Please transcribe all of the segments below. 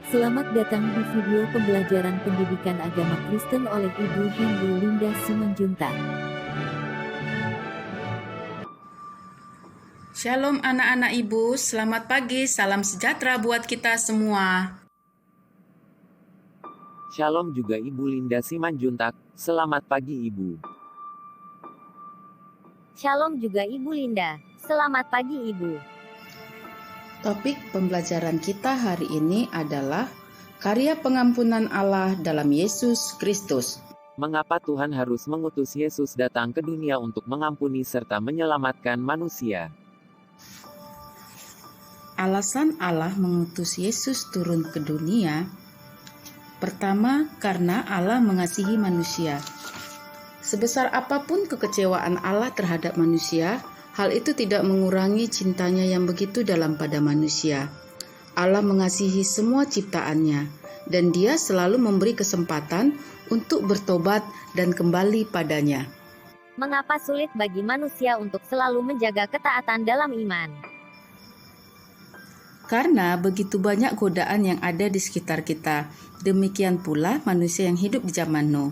Selamat datang di video pembelajaran pendidikan agama Kristen oleh Ibu Henry Linda Simanjuntak. Shalom anak-anak ibu, selamat pagi, salam sejahtera buat kita semua. Shalom juga Ibu Linda Simanjuntak, selamat pagi Ibu. Shalom juga Ibu Linda, selamat pagi Ibu. Topik pembelajaran kita hari ini adalah karya pengampunan Allah dalam Yesus Kristus. Mengapa Tuhan harus mengutus Yesus datang ke dunia untuk mengampuni serta menyelamatkan manusia? Alasan Allah mengutus Yesus turun ke dunia, pertama karena Allah mengasihi manusia. Sebesar apapun kekecewaan Allah terhadap manusia, hal itu tidak mengurangi cintanya yang begitu dalam pada manusia. Allah mengasihi semua ciptaannya, dan Dia selalu memberi kesempatan untuk bertobat dan kembali padanya. Mengapa sulit bagi manusia untuk selalu menjaga ketaatan dalam iman? Karena begitu banyak godaan yang ada di sekitar kita, demikian pula manusia yang hidup di zaman Nuh.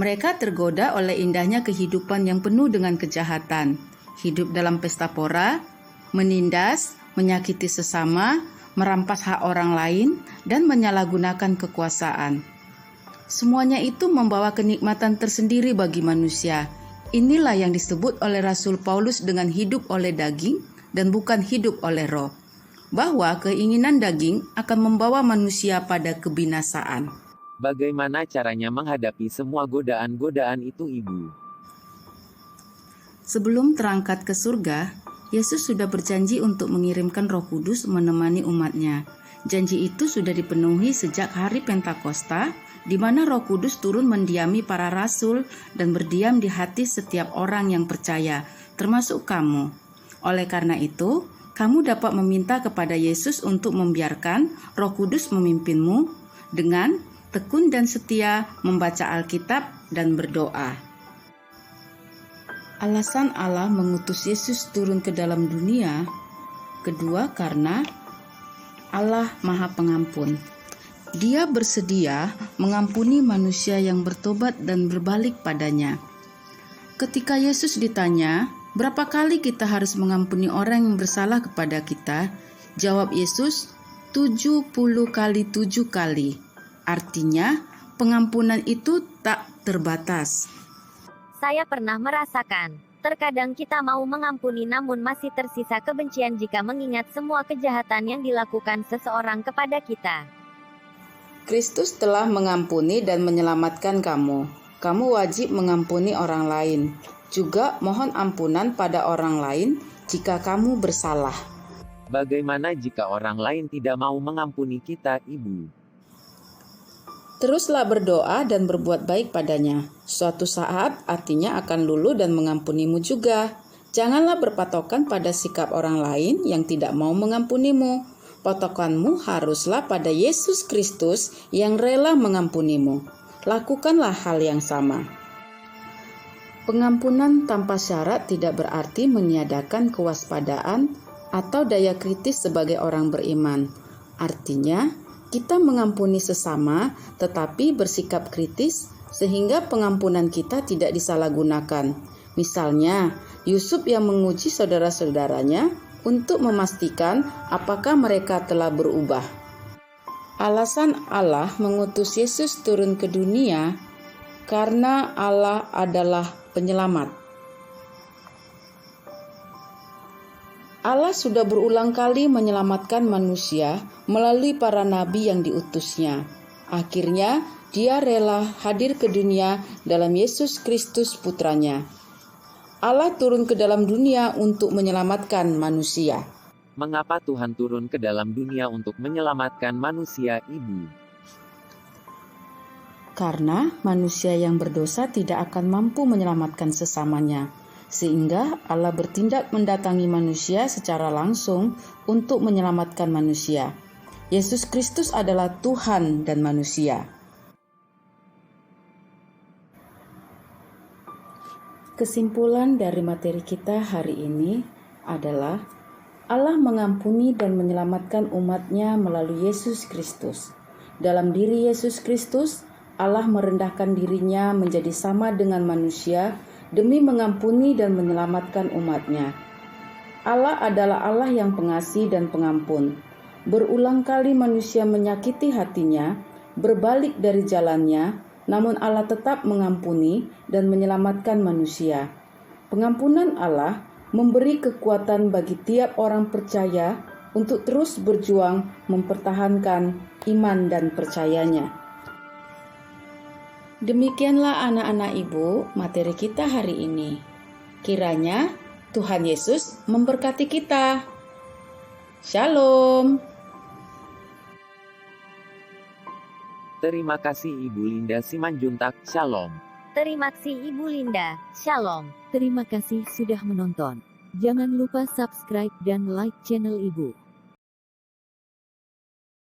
Mereka tergoda oleh indahnya kehidupan yang penuh dengan kejahatan. Hidup dalam pesta pora, menindas, menyakiti sesama, merampas hak orang lain, dan menyalahgunakan kekuasaan. Semuanya itu membawa kenikmatan tersendiri bagi manusia. Inilah yang disebut oleh Rasul Paulus dengan hidup oleh daging dan bukan hidup oleh roh. Bahwa keinginan daging akan membawa manusia pada kebinasaan. Bagaimana caranya menghadapi semua godaan-godaan itu Ibu? Sebelum terangkat ke surga, Yesus sudah berjanji untuk mengirimkan Roh Kudus menemani umatnya. Janji itu sudah dipenuhi sejak hari Pentakosta, di mana Roh Kudus turun mendiami para rasul dan berdiam di hati setiap orang yang percaya, termasuk kamu. Oleh karena itu, kamu dapat meminta kepada Yesus untuk membiarkan Roh Kudus memimpinmu dengan tekun dan setia membaca Alkitab dan berdoa. Alasan Allah mengutus Yesus turun ke dalam dunia, kedua karena Allah Maha Pengampun. Dia bersedia mengampuni manusia yang bertobat dan berbalik padanya. Ketika Yesus ditanya, berapa kali kita harus mengampuni orang yang bersalah kepada kita? Jawab Yesus, 70 kali 7 kali. Artinya, pengampunan itu tak terbatas. Saya pernah merasakan, terkadang kita mau mengampuni namun masih tersisa kebencian jika mengingat semua kejahatan yang dilakukan seseorang kepada kita. Kristus telah mengampuni dan menyelamatkan kamu. Kamu wajib mengampuni orang lain. Juga mohon ampunan pada orang lain jika kamu bersalah. Bagaimana jika orang lain tidak mau mengampuni kita Ibu? Teruslah berdoa dan berbuat baik padanya. Suatu saat artinya akan luluh dan mengampunimu juga. Janganlah berpatokan pada sikap orang lain yang tidak mau mengampunimu. Patokanmu haruslah pada Yesus Kristus yang rela mengampunimu. Lakukanlah hal yang sama. Pengampunan tanpa syarat tidak berarti meniadakan kewaspadaan atau daya kritis sebagai orang beriman. Artinya, kita mengampuni sesama tetapi bersikap kritis sehingga pengampunan kita tidak disalahgunakan. Misalnya, Yusuf yang menguji saudara-saudaranya untuk memastikan apakah mereka telah berubah. Alasan Allah mengutus Yesus turun ke dunia karena Allah adalah penyelamat. Allah sudah berulang kali menyelamatkan manusia melalui para nabi yang diutusnya. Akhirnya, Dia rela hadir ke dunia dalam Yesus Kristus Putranya. Allah turun ke dalam dunia untuk menyelamatkan manusia. Mengapa Tuhan turun ke dalam dunia untuk menyelamatkan manusia Ibu? Karena manusia yang berdosa tidak akan mampu menyelamatkan sesamanya. Sehingga Allah bertindak mendatangi manusia secara langsung untuk menyelamatkan manusia. Yesus Kristus adalah Tuhan dan manusia. Kesimpulan dari materi kita hari ini adalah Allah mengampuni dan menyelamatkan umat-Nya melalui Yesus Kristus. Dalam diri Yesus Kristus, Allah merendahkan dirinya menjadi sama dengan manusia demi mengampuni dan menyelamatkan umat-Nya. Allah adalah Allah yang pengasih dan pengampun. Berulang kali manusia menyakiti hatinya, berbalik dari jalannya, namun Allah tetap mengampuni dan menyelamatkan manusia. Pengampunan Allah memberi kekuatan bagi tiap orang percaya untuk terus berjuang mempertahankan iman dan percayanya. Demikianlah anak-anak ibu materi kita hari ini. Kiranya Tuhan Yesus memberkati kita. Shalom. Terima kasih Ibu Linda Simanjuntak. Shalom. Terima kasih Ibu Linda. Shalom. Terima kasih sudah menonton. Jangan lupa subscribe dan like channel Ibu.